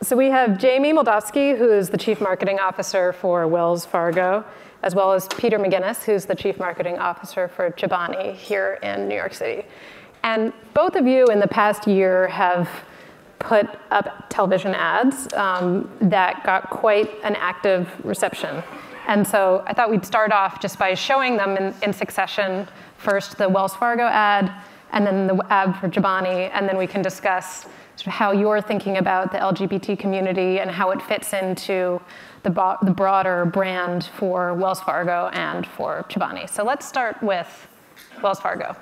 So we have Jamie Moldovsky, who is the Chief Marketing Officer for Wells Fargo, as well as Peter McGinnis, who's the Chief Marketing Officer for Chobani here in New York City. And both of you in the past year have put up television ads that got quite an active reception. And so I thought we'd start off just by showing them in succession. First, the Wells Fargo ad, and then the ad for Chobani, and then we can discuss sort of how you're thinking about the LGBT community and how it fits into the broader brand for Wells Fargo and for Chobani. So let's start with Wells Fargo.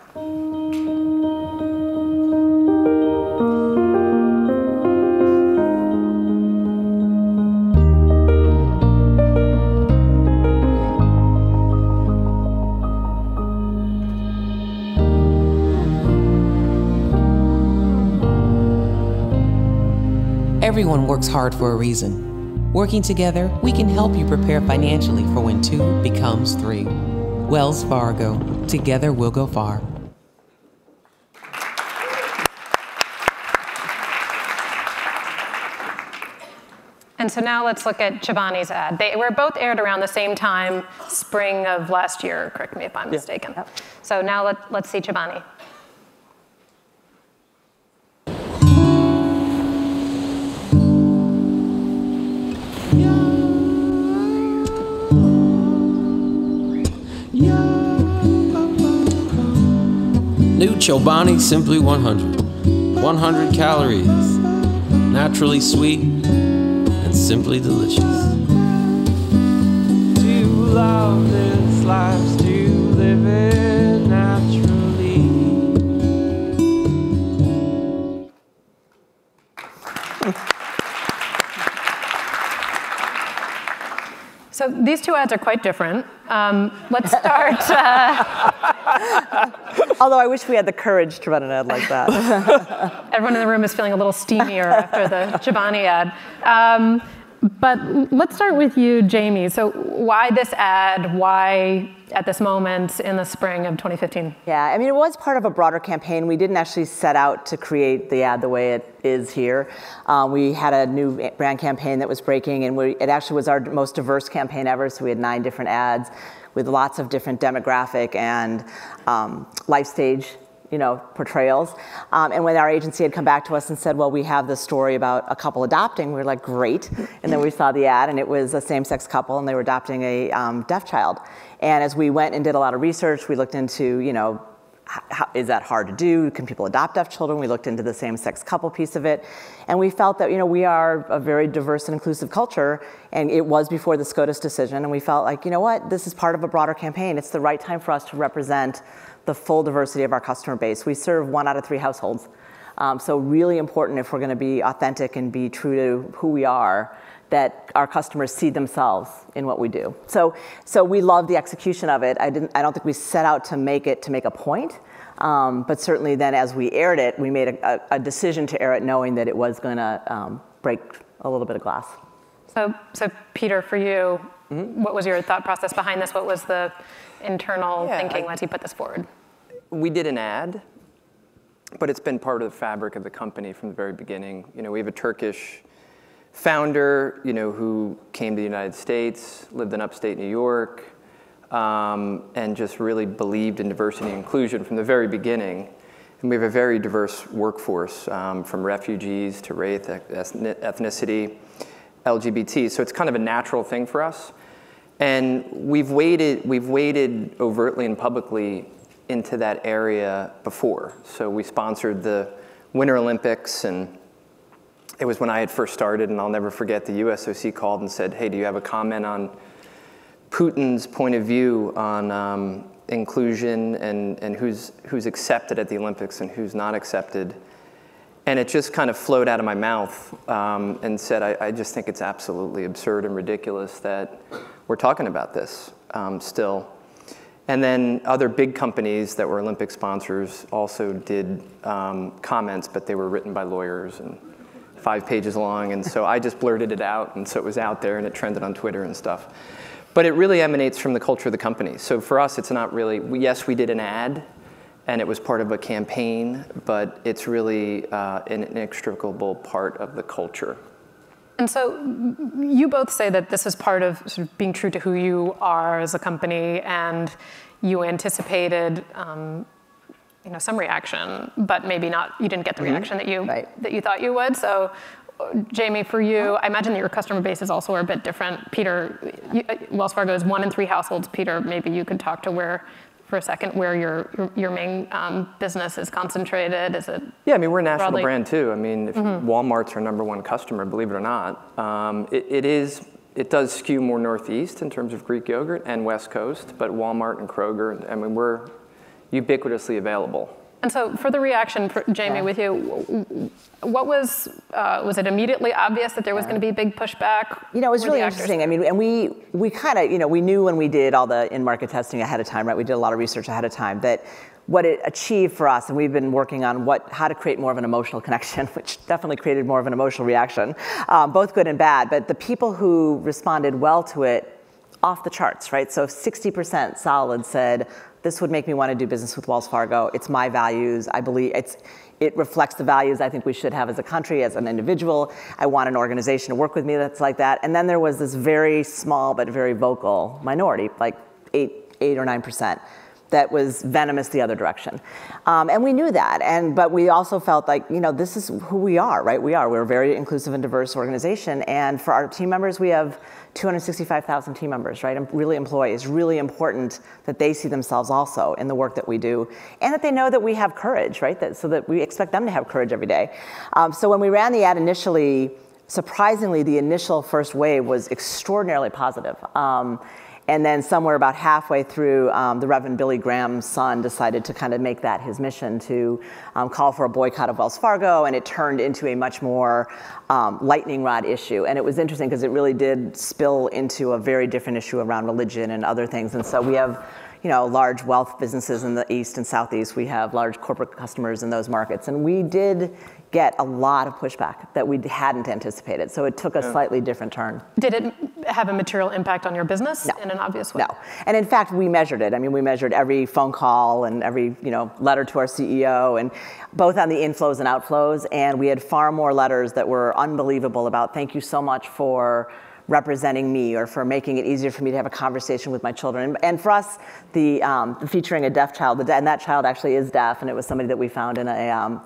Everyone works hard for a reason. Working together, we can help you prepare financially for when 2 becomes 3. Wells Fargo. Together we'll go far. And so now let's look at Chobani's ad. They were both aired around the same time, spring of last year, correct me if I'm mistaken. Yep. So now let's see Chobani. New Chobani Simply 100. 100 calories, naturally sweet and simply delicious. To love this life, to live it naturally. So these two ads are quite different. Let's start. Although I wish we had the courage to run an ad like that. Everyone in the room is feeling a little steamier after the Chobani ad. But let's start with you, Jamie. So why this ad? Why at this moment in the spring of 2015? Yeah, I mean, it was part of a broader campaign. We didn't actually set out to create the ad the way it is here. We had a new brand campaign that was breaking, and it actually was our most diverse campaign ever, so we had 9 different ads with lots of different demographic and life stage portrayals. And when our agency had come back to us and said, well, we have this story about a couple adopting, we were like, great. And then we saw the ad, and it was a same-sex couple, and they were adopting a deaf child. And as we went and did a lot of research, we looked into, how, is that hard to do? Can people adopt deaf children? We looked into the same-sex couple piece of it. And we felt that, we are a very diverse and inclusive culture, and it was before the SCOTUS decision, and we felt like, this is part of a broader campaign. It's the right time for us to represent the full diversity of our customer base. We serve 1 out of 3 households. So really important if we're going to be authentic and be true to who we are, that our customers see themselves in what we do. So we love the execution of it. I don't think we set out to make a point, but certainly then as we aired it, we made a decision to air it knowing that it was going to break a little bit of glass. So Peter, for you, what was your thought process behind this? What was the internal thinking as you put this forward? We did an ad, but it's been part of the fabric of the company from the very beginning. We have a Turkish founder, who came to the United States, lived in upstate New York, and just really believed in diversity and inclusion from the very beginning. And we have a very diverse workforce, from refugees to race, ethnicity, LGBT. So it's kind of a natural thing for us. And we've waded overtly and publicly into that area before. So we sponsored the Winter Olympics, and it was when I had first started, and I'll never forget, the USOC called and said, hey, do you have a comment on Putin's point of view on inclusion and who's accepted at the Olympics and who's not accepted? And it just kind of flowed out of my mouth and said, I just think it's absolutely absurd and ridiculous that we're talking about this still. And then other big companies that were Olympic sponsors also did comments, but they were written by lawyers and 5 pages long. And so I just blurted it out, and so it was out there, and it trended on Twitter and stuff. But it really emanates from the culture of the company. So for us, it's not really, yes, we did an ad, and it was part of a campaign, but it's really an inextricable part of the culture. And so you both say that this is part of sort of being true to who you are as a company, and you anticipated some reaction, but maybe not, you didn't get the reaction that you thought you would. So Jamie, for you, I imagine that your customer bases also are a bit different. Peter, Wells Fargo is 1 in 3 households. Peter, maybe you could talk to where your main business is concentrated. Is it? Yeah, I mean, we're a national brand too. I mean, if Walmart's our #1 customer, believe it or not. It does skew more Northeast in terms of Greek yogurt and West Coast, but Walmart and Kroger, I mean, we're ubiquitously available. And so for the reaction, Jamie, with you, what was it immediately obvious that there was going to be big pushback? It was really interesting. I mean, and we kind of, we knew when we did all the in-market testing ahead of time, right? We did a lot of research ahead of time that what it achieved for us, and we've been working on how to create more of an emotional connection, which definitely created more of an emotional reaction, both good and bad. But the people who responded well to it, off the charts, right? So 60% solid said, this would make me want to do business with Wells Fargo. It's my values. I believe it reflects the values I think we should have as a country, as an individual. I want an organization to work with me that's like that. And then there was this very small but very vocal minority, like 8 or 9%, that was venomous the other direction. And we knew that. But we also felt like, this is who we are, right? We're a very inclusive and diverse organization. And for our team members, we have 265,000 team members, right? And really employees. Really important that they see themselves also in the work that we do, and that they know that we have courage, right? So that we expect them to have courage every day. So when we ran the ad initially, surprisingly, the initial first wave was extraordinarily positive. And then somewhere about halfway through, the Reverend Billy Graham's son decided to kind of make that his mission to call for a boycott of Wells Fargo, and it turned into a much more lightning rod issue. And it was interesting because it really did spill into a very different issue around religion and other things. And so we have large wealth businesses in the East and Southeast. We have large corporate customers in those markets. And we did get a lot of pushback that we hadn't anticipated. So it took a slightly different turn. Did it have a material impact on your business in an obvious way? No. And in fact, we measured it. I mean, we measured every phone call and every letter to our CEO, and both on the inflows and outflows. And we had far more letters that were unbelievable about, thank you so much for representing me, or for making it easier for me to have a conversation with my children. And for us, the featuring a deaf child, and that child actually is deaf, and it was somebody that we found in an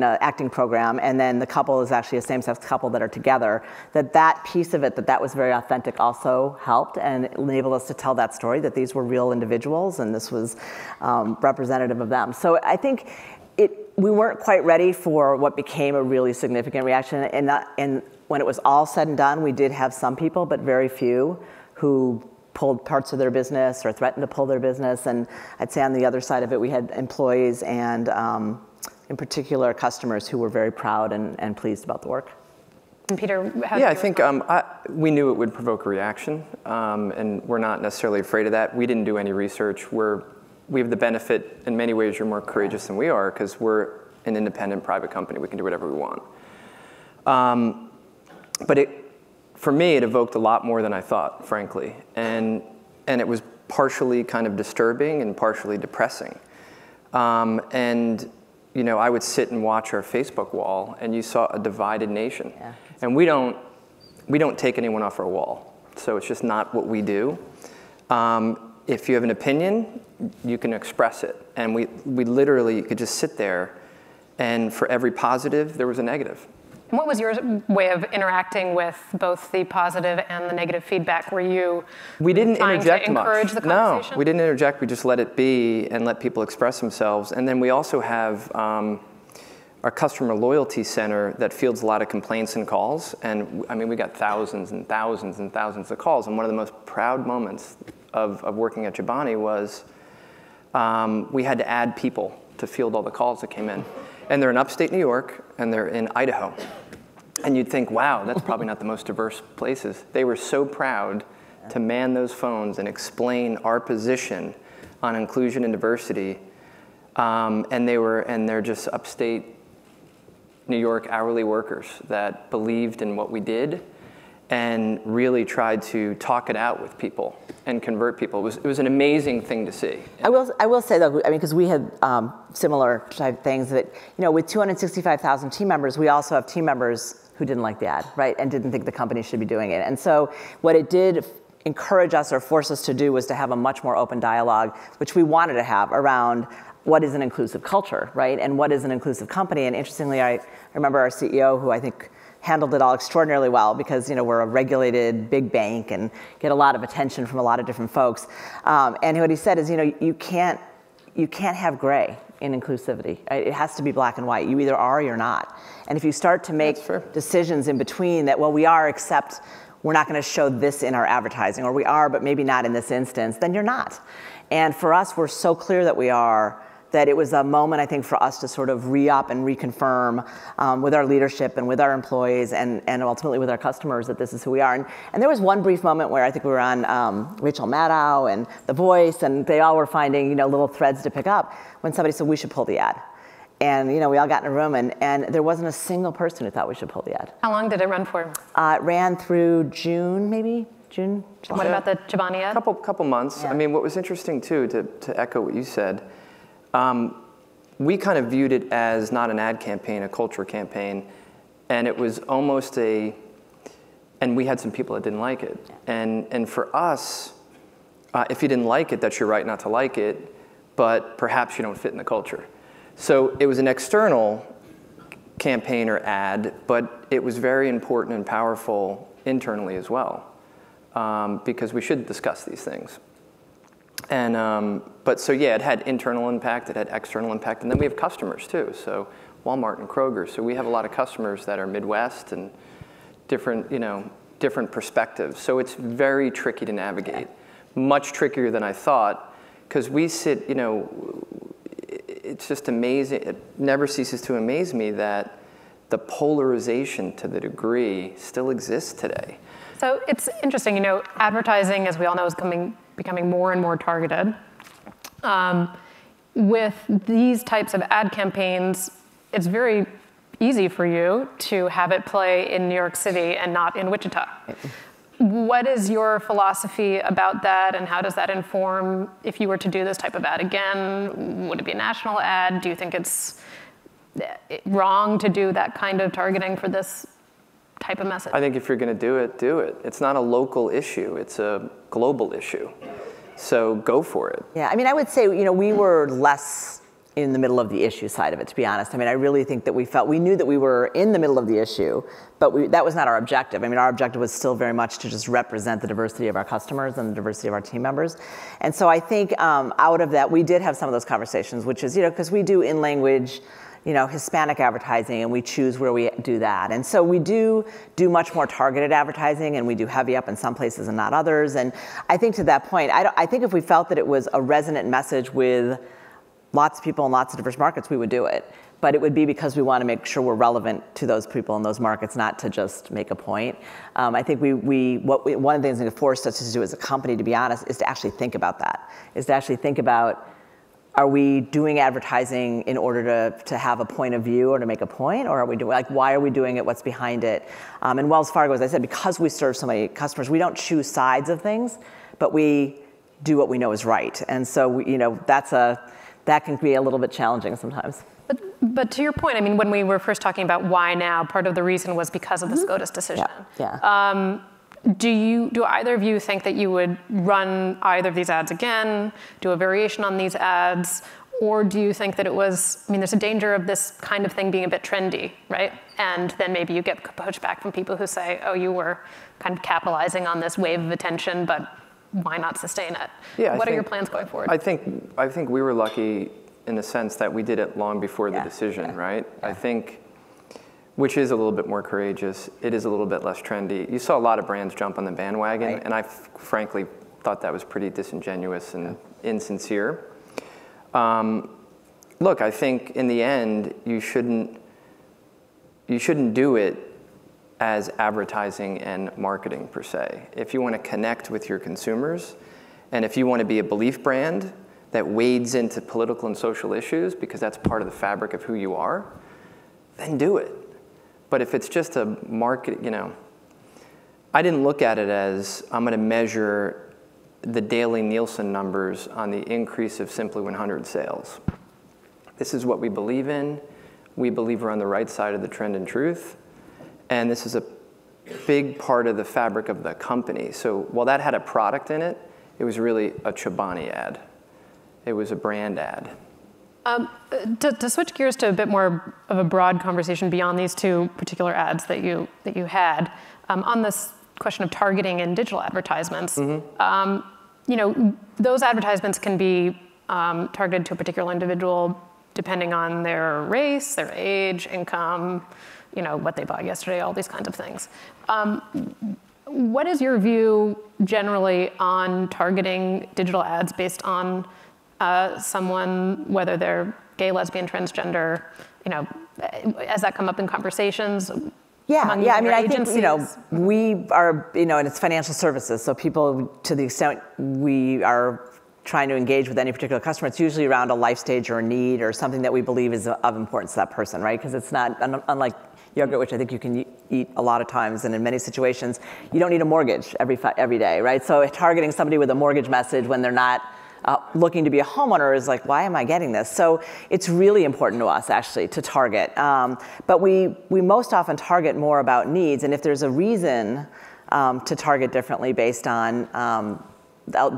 acting program, and then the couple is actually a same-sex couple that are together, that piece of it, that was very authentic, also helped and enabled us to tell that story, that these were real individuals and this was representative of them. So I think we weren't quite ready for what became a really significant reaction, and when it was all said and done, we did have some people, but very few, who pulled parts of their business or threatened to pull their business. And I'd say on the other side of it, we had employees and in particular customers who were very proud and pleased about the work. And Peter, I think we knew it would provoke a reaction, and we're not necessarily afraid of that. We didn't do any research. We have the benefit, in many ways, you're more courageous than we are, because we're an independent private company. We can do whatever we want. But for me, it evoked a lot more than I thought, frankly. And it was partially kind of disturbing and partially depressing. I would sit and watch our Facebook wall, and you saw a divided nation. Yeah. And we don't take anyone off our wall. So it's just not what we do. If you have an opinion, you can express it. And we literally could just sit there, and for every positive, there was a negative. And what was your way of interacting with both the positive and the negative feedback? Were you trying to encourage the conversation? No, we didn't interject. We just let it be and let people express themselves. And then we also have our customer loyalty center that fields a lot of complaints and calls. And I mean, we got thousands and thousands and thousands of calls. And one of the most proud moments of working at Chobani was we had to add people to field all the calls that came in. And they're in upstate New York, and they're in Idaho. And you'd think, wow, that's probably not the most diverse places. They were so proud to man those phones and explain our position on inclusion and diversity. And they're just upstate New York hourly workers that believed in what we did and really tried to talk it out with people and convert people. It was an amazing thing to see. I will say though, I mean, because we had similar type things that, with 265,000 team members, we also have team members who didn't like the ad, right? And didn't think the company should be doing it. And so what it did encourage us or force us to do was to have a much more open dialogue, which we wanted to have around what is an inclusive culture, right? And what is an inclusive company? And interestingly, I remember our CEO, who I think handled it all extraordinarily well, because we're a regulated big bank and get a lot of attention from a lot of different folks. And what he said is, you can't have gray in inclusivity. It has to be black and white. You either are or you're not. And if you start to make decisions in between that, well, we are, except we're not going to show this in our advertising, or we are, but maybe not in this instance, then you're not. And for us, we're so clear that we are, that it was a moment, I think, for us to sort of re-up and reconfirm with our leadership and with our employees and ultimately with our customers that this is who we are. And there was one brief moment where I think we were on Rachel Maddow and The Voice, and they all were finding little threads to pick up when somebody said, we should pull the ad. And we all got in a room, and there wasn't a single person who thought we should pull the ad. How long did it run for? It ran through June, maybe? June, July. What about the Chobani ad? Couple months. Yeah. I mean, what was interesting too, to echo what you said, we kind of viewed it as not an ad campaign, a culture campaign, and it was almost and we had some people that didn't like it. And for us, if you didn't like it, that's your right not to like it, but perhaps you don't fit in the culture. So it was an external campaign or ad, but it was very important and powerful internally as well, because we should discuss these things. And but so yeah, it had internal impact, it had external impact, and then we have customers too. So Walmart and Kroger. So we have a lot of customers that are Midwest and different, different perspectives. So it's very tricky to navigate, much trickier than I thought, because we sit, it's just amazing. It never ceases to amaze me that the polarization to the degree still exists today. So it's interesting, advertising, as we all know, is becoming more and more targeted. With these types of ad campaigns, it's very easy for you to have it play in New York City and not in Wichita. What is your philosophy about that, and how does that inform if you were to do this type of ad again? Would it be a national ad? Do you think it's wrong to do that kind of targeting for this type of message? I think if you're going to do it, do it. It's not a local issue, it's a global issue. So go for it. Yeah, I mean, I would say, we were less in the middle of the issue side of it, to be honest. I mean, I really think that we knew that we were in the middle of the issue, but that was not our objective. I mean, our objective was still very much to just represent the diversity of our customers and the diversity of our team members. And so I think out of that, we did have some of those conversations, which is, because we do in-language, Hispanic advertising, and we choose where we do that. And so we do much more targeted advertising, and we do heavy up in some places and not others. And I think to that point, I think if we felt that it was a resonant message with lots of people in lots of diverse markets, we would do it. But it would be because we want to make sure we're relevant to those people in those markets, not to just make a point. I think one of the things that forced us to do as a company, to be honest, is to actually think about that. Is to actually think about, are we doing advertising in order to have a point of view or to make a point? Or are we doing, why are we doing it? What's behind it? And Wells Fargo, as I said, because we serve so many customers, we don't choose sides of things, but we do what we know is right. And so, that can be a little bit challenging sometimes. But to your point, I mean, when we were first talking about why now, part of the reason was because of the SCOTUS decision. Yeah. Do either of you think that you would run either of these ads again, do a variation on these ads, or do you think that it was, there's a danger of this kind of thing being a bit trendy, right? And then maybe you get pushback from people who say, oh, you were kind of capitalizing on this wave of attention, but why not sustain it? Yeah, what are your plans going forward? I think we were lucky in the sense that we did it long before the decision, right? Yeah. I think, which is a little bit more courageous. It is a little bit less trendy. You saw a lot of brands jump on the bandwagon, right. And I frankly thought that was pretty disingenuous and insincere. Look, I think in the end, you shouldn't do it as advertising and marketing per se. If you want to connect with your consumers, and if you want to be a belief brand that wades into political and social issues because that's part of the fabric of who you are, then do it. But if it's just a market, I didn't look at it as I'm going to measure the daily Nielsen numbers on the increase of Simply 100 sales. This is what we believe in. We believe we're on the right side of the trend and truth. And this is a big part of the fabric of the company. So while that had a product in it, it was really a Chobani ad. It was a brand ad. To switch gears to a bit more of a broad conversation beyond these two particular ads that you had, on this question of targeting in digital advertisements, those advertisements can be targeted to a particular individual depending on their race, their age, income, what they bought yesterday, all these kinds of things. What is your view generally on targeting digital ads based on someone, whether they're gay, lesbian, transgender, has that come up in conversations? Yeah, I mean, I think, we are, and it's financial services, so people, to the extent we are trying to engage with any particular customer, it's usually around a life stage or a need or something that we believe is of importance to that person, right? Because it's not, unlike yogurt, which I think you can eat a lot of times, and in many situations, you don't need a mortgage every day, right? So targeting somebody with a mortgage message when they're not looking to be a homeowner is like, why am I getting this? So it's really important to us, actually, to target. But we most often target more about needs, and if there's a reason to target differently based on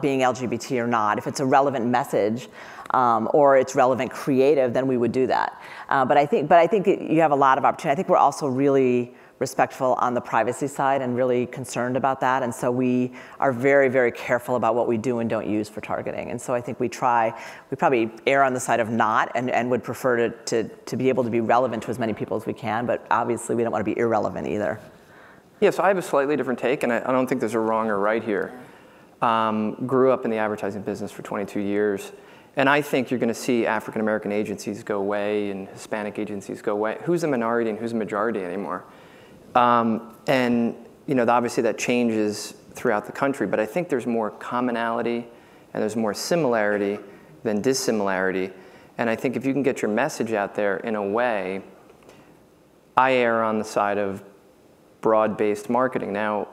being LGBT or not, if it's a relevant message or it's relevant creative, then we would do that. But I think you have a lot of opportunity. I think we're also really respectful on the privacy side and really concerned about that. And so we are very, very careful about what we do and don't use for targeting. And so I think we probably err on the side of not and would prefer to be able to be relevant to as many people as we can, but obviously we don't want to be irrelevant either. Yeah, so I have a slightly different take, and I don't think there's a wrong or right here. Grew up in the advertising business for 22 years. And I think you're going to see African-American agencies go away and Hispanic agencies go away. Who's a minority and who's a majority anymore? And obviously that changes throughout the country, but I think there's more commonality and there's more similarity than dissimilarity. And I think if you can get your message out there in a way, I err on the side of broad-based marketing. Now,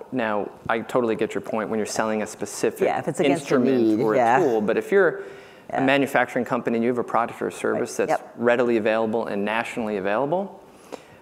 I totally get your point when you're selling a specific if it's against your instrument need, or a tool, but if you're a manufacturing company and you have a product or a service that's readily available and nationally available,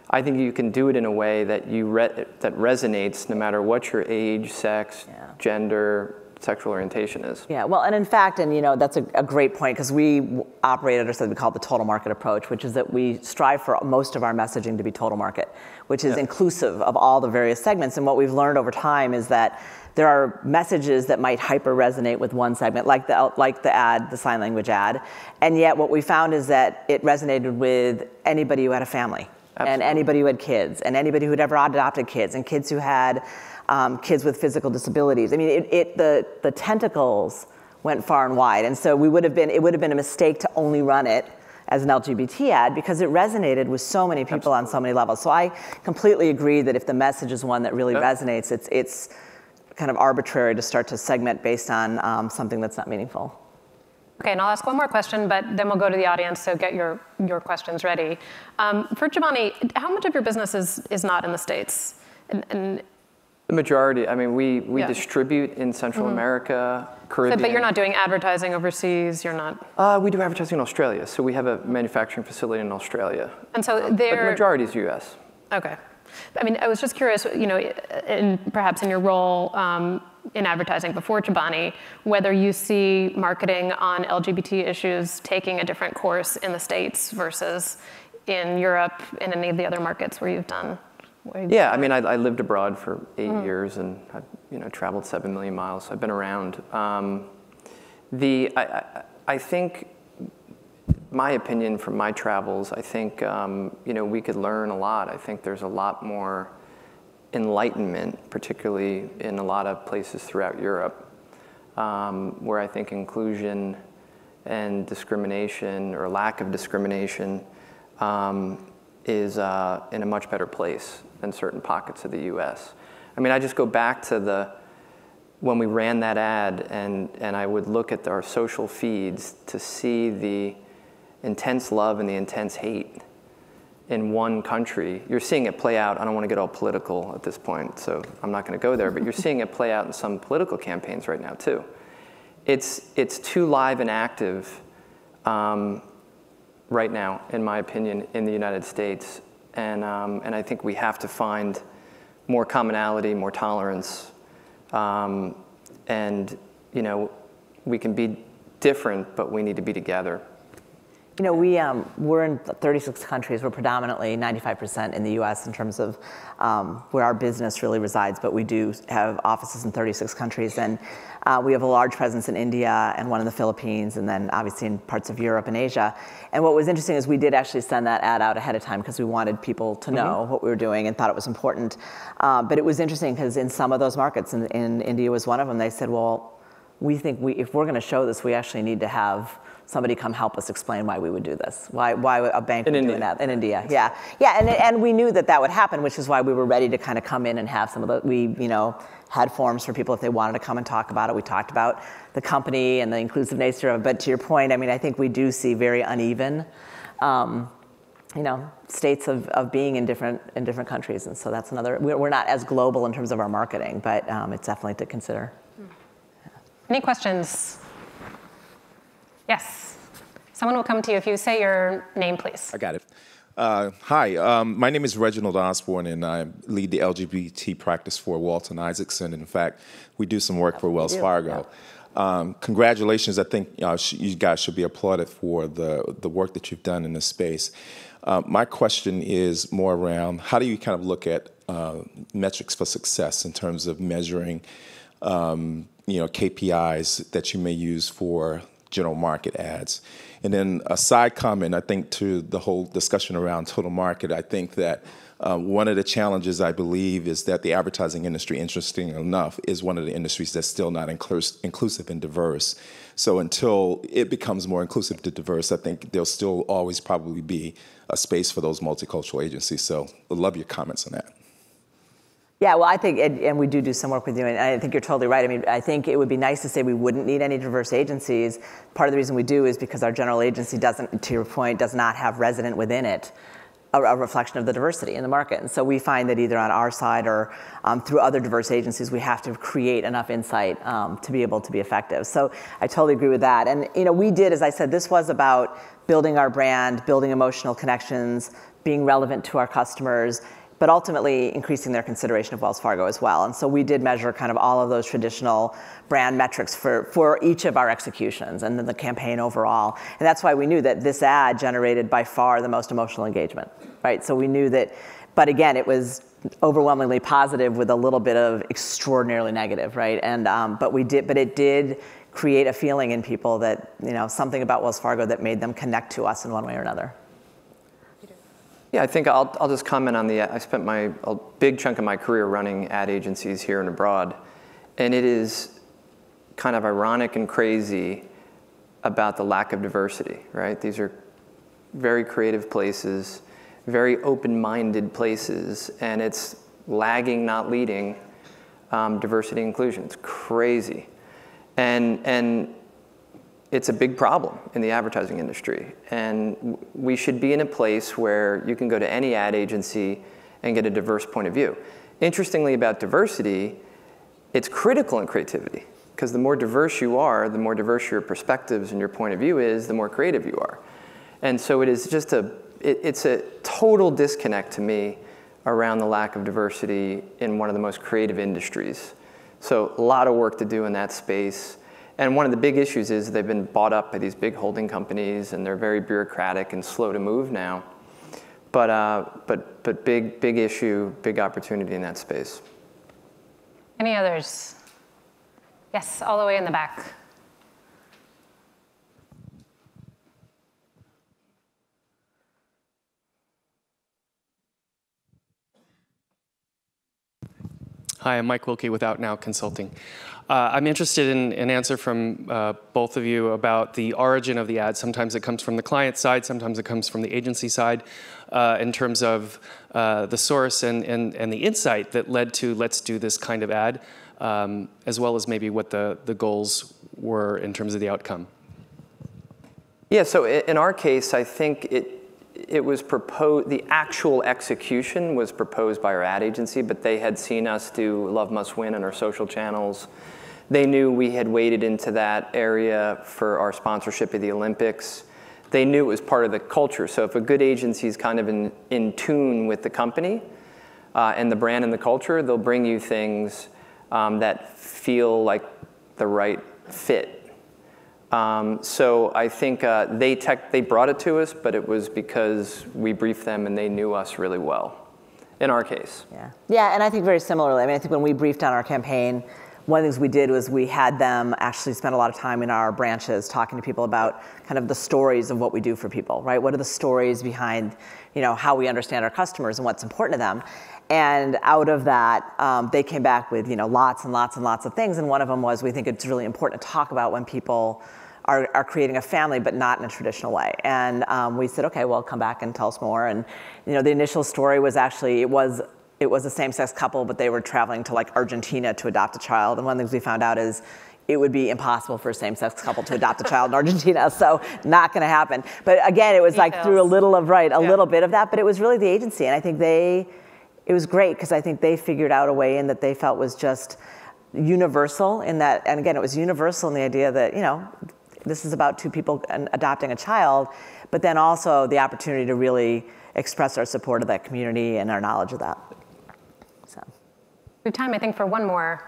I think you can do it in a way that that resonates no matter what your age, sex, gender, sexual orientation is. Yeah, well, and in fact, that's a great point, because we operate under something we call the total market approach, which is that we strive for most of our messaging to be total market, which is inclusive of all the various segments. And what we've learned over time is that there are messages that might hyper resonate with one segment, like the ad, the sign language ad, and yet what we found is that it resonated with anybody who had a family. Absolutely. And anybody who had kids, and anybody who'd ever adopted kids, and kids who had kids with physical disabilities. I mean, the tentacles went far and wide, and so it would have been a mistake to only run it as an LGBT ad, because it resonated with so many people on so many levels. So I completely agree that if the message is one that really resonates, it's kind of arbitrary to start to segment based on something that's not meaningful. Okay, and I'll ask one more question, but then we'll go to the audience, so get your questions ready. For Chobani, how much of your business is not in the States? And the majority. I mean, we distribute in Central America, Caribbean. But you're not doing advertising overseas, you're not? We do advertising in Australia, so we have a manufacturing facility in Australia. And so but the majority is US. Okay. I mean, I was just curious, perhaps in your role in advertising before Chobani, whether you see marketing on LGBT issues taking a different course in the States versus in Europe and any of the other markets where you've done. Yeah, I mean, I lived abroad for 8 years, and I've traveled 7 million miles. So I've been around. I think, my opinion from my travels, I think we could learn a lot. I think there's a lot more enlightenment, particularly in a lot of places throughout Europe, where I think inclusion and discrimination or lack of discrimination is in a much better place than certain pockets of the US. I mean, I just go back to when we ran that ad, and I would look at our social feeds to see the intense love and the intense hate in one country. You're seeing it play out. I don't want to get all political at this point, so I'm not going to go there, but you're seeing it play out in some political campaigns right now too. It's too live and active right now, in my opinion, in the United States, and I think we have to find more commonality, more tolerance, and we can be different, but we need to be together. We're in 36 countries. We're predominantly 95% in the US in terms of where our business really resides, but we do have offices in 36 countries. And we have a large presence in India and one in the Philippines, and then obviously in parts of Europe and Asia. And what was interesting is we did actually send that ad out ahead of time because we wanted people to know what we were doing and thought it was important. But it was interesting because in some of those markets, in India was one of them, they said, well, we think if we're going to show this, we actually need to have somebody come help us explain why we would do this, why a bank would be doing that in India. Yeah, and we knew that would happen, which is why we were ready to kind of come in and have some of the, we had forums for people if they wanted to come and talk about it. We talked about the company and the inclusive nature of it, but to your point, I mean, I think we do see very uneven, states of being in different countries, and so that's another, we're not as global in terms of our marketing, but it's definitely to consider. Any questions? Yes. Someone will come to you if you say your name, please. I got it. Hi, my name is Reginald Osborne, and I lead the LGBT practice for Walton Isaacson. In fact, we do some work for Wells Fargo. Yeah. Congratulations. I think you guys should be applauded for the work that you've done in this space. My question is more around how do you kind of look at metrics for success in terms of measuring KPIs that you may use for general market ads. And then a side comment, I think, to the whole discussion around total market, I think that one of the challenges, I believe, is that the advertising industry, interesting enough, is one of the industries that's still not inclusive and diverse. So until it becomes more inclusive to diverse, I think there'll still always probably be a space for those multicultural agencies. So I'd love your comments on that. Yeah, well, I think, and we do some work with you, and I think you're totally right. I mean, I think it would be nice to say we wouldn't need any diverse agencies. Part of the reason we do is because our general agency doesn't, to your point, does not have resident within it a reflection of the diversity in the market. And so we find that either on our side or through other diverse agencies, we have to create enough insight to be able to be effective. So I totally agree with that. And we did, as I said, this was about building our brand, building emotional connections, being relevant to our customers, but ultimately increasing their consideration of Wells Fargo as well. And so we did measure kind of all of those traditional brand metrics for each of our executions and then the campaign overall. And that's why we knew that this ad generated by far the most emotional engagement, right? So we knew that, but again, it was overwhelmingly positive with a little bit of extraordinarily negative, right? And but it did create a feeling in people that, something about Wells Fargo that made them connect to us in one way or another. Yeah, I think I'll just comment on I spent a big chunk of my career running ad agencies here and abroad, and it is kind of ironic and crazy about the lack of diversity, right? These are very creative places, very open-minded places, and it's lagging, not leading, diversity and inclusion. It's crazy. And it's a big problem in the advertising industry. And we should be in a place where you can go to any ad agency and get a diverse point of view. Interestingly about diversity, it's critical in creativity, because the more diverse you are, the more diverse your perspectives and your point of view is, the more creative you are. And so it is just it's a total disconnect to me around the lack of diversity in one of the most creative industries. So a lot of work to do in that space. And one of the big issues is they've been bought up by these big holding companies, and they're very bureaucratic and slow to move now. But big issue, big opportunity in that space. Any others? Yes, all the way in the back. Hi, I'm Mike Wilkie with Out Now Consulting. I'm interested in an answer from both of you about the origin of the ad. Sometimes it comes from the client side, sometimes it comes from the agency side, in terms of the source and the insight that led to let's do this kind of ad, as well as maybe what the goals were in terms of the outcome. Yeah, so in our case, I think it was proposed, the actual execution was proposed by our ad agency, but they had seen us do Love Must Win on our social channels. They knew we had waded into that area for our sponsorship of the Olympics. They knew it was part of the culture. So if a good agency is kind of in tune with the company, and the brand and the culture, they'll bring you things that feel like the right fit. So I think they brought it to us, but it was because we briefed them and they knew us really well, in our case. Yeah, and I think very similarly. I mean, I think when we briefed on our campaign, one of the things we did was we had them actually spend a lot of time in our branches talking to people about kind of the stories of what we do for people, right? What are the stories behind, how we understand our customers and what's important to them? And out of that, they came back with, lots and lots and lots of things. And one of them was, we think it's really important to talk about when people are creating a family, but not in a traditional way. And we said, okay, well, come back and tell us more. And the initial story was actually, it was a same-sex couple, but they were traveling to like Argentina to adopt a child. And one of the things we found out is it would be impossible for a same-sex couple to adopt a child in Argentina, so not going to happen. But again, it was like through a little bit of that, but it was really the agency. And I think it was great because I think they figured out a way in that they felt was just universal in that, and again, it was universal in the idea that, this is about two people adopting a child, but then also the opportunity to really express our support of that community and our knowledge of that. So. We have time, I think, for one more.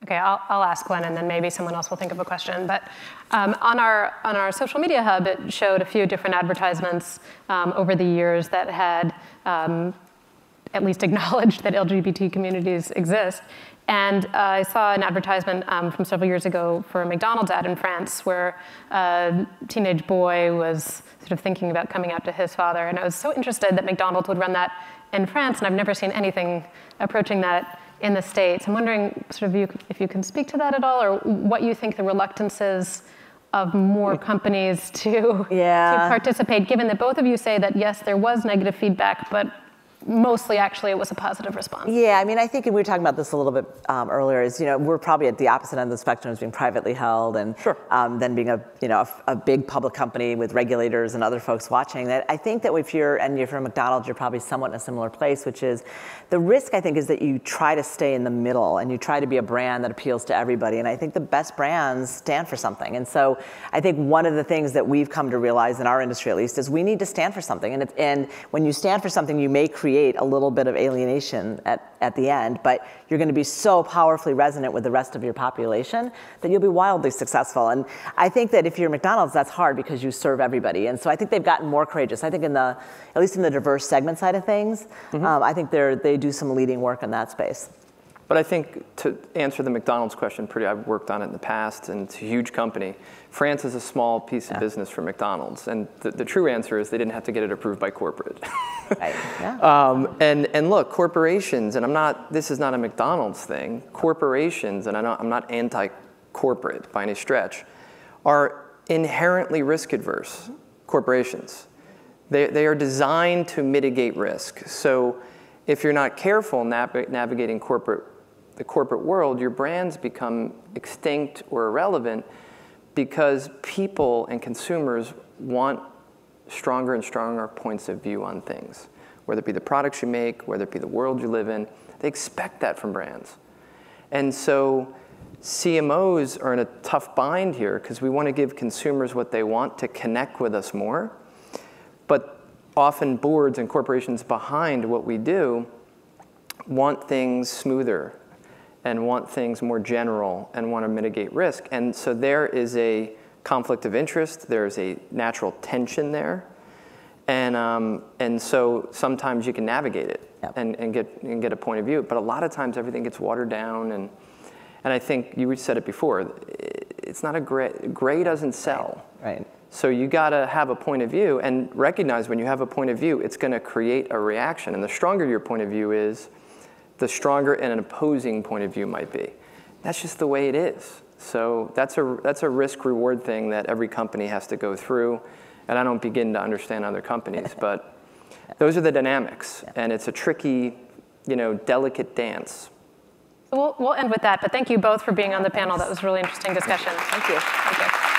Okay, I'll ask one, and then maybe someone else will think of a question. But on our social media hub, it showed a few different advertisements over the years that had at least acknowledged that LGBT communities exist. And I saw an advertisement from several years ago for a McDonald's ad in France where a teenage boy was sort of thinking about coming out to his father. And I was so interested that McDonald's would run that in France, and I've never seen anything approaching that in the States. I'm wondering sort of if you can speak to that at all, or what you think the reluctance is of more companies to participate, given that both of you say that, yes, there was negative feedback, but mostly actually it was a positive response. Yeah, I mean, I think, and we were talking about this a little bit earlier, is, we're probably at the opposite end of the spectrum as being privately held and then being a big public company with regulators and other folks watching. That I think that if you're a McDonald's, you're probably somewhat in a similar place, which is the risk, I think, is that you try to stay in the middle and you try to be a brand that appeals to everybody. And I think the best brands stand for something. And so I think one of the things that we've come to realize in our industry, at least, is we need to stand for something. And when you stand for something, you may create a little bit of alienation at the end, but you're going to be so powerfully resonant with the rest of your population that you'll be wildly successful. And I think that if you're McDonald's, that's hard because you serve everybody. And so I think they've gotten more courageous. I think at least in the diverse segment side of things, I think they do some leading work in that space. But I think to answer the McDonald's question, I've worked on it in the past, and it's a huge company. France is a small piece of business for McDonald's, and the true answer is they didn't have to get it approved by corporate. Right. Yeah. And look, corporations, and this is not a McDonald's thing. Corporations, and I'm not anti-corporate by any stretch, are inherently risk adverse. Corporations, they are designed to mitigate risk. So if you're not careful navigating the corporate world, your brands become extinct or irrelevant because people and consumers want stronger and stronger points of view on things, whether it be the products you make, whether it be the world you live in. They expect that from brands. And so CMOs are in a tough bind here because we want to give consumers what they want to connect with us more. But often boards and corporations behind what we do want things smoother and want things more general and want to mitigate risk. And so there is a conflict of interest. There's a natural tension there. And so sometimes you can navigate it and get a point of view. But a lot of times everything gets watered down. And I think you said it before, it's not gray doesn't sell. Right. So you got to have a point of view and recognize when you have a point of view, it's going to create a reaction. And the stronger your point of view is, the stronger an opposing point of view might be. That's just the way it is. So that's a risk-reward thing that every company has to go through. And I don't begin to understand other companies, but those are the dynamics. And it's a tricky, delicate dance. So we'll end with that, but thank you both for being on the panel. That was a really interesting discussion. Thank you. Thank you.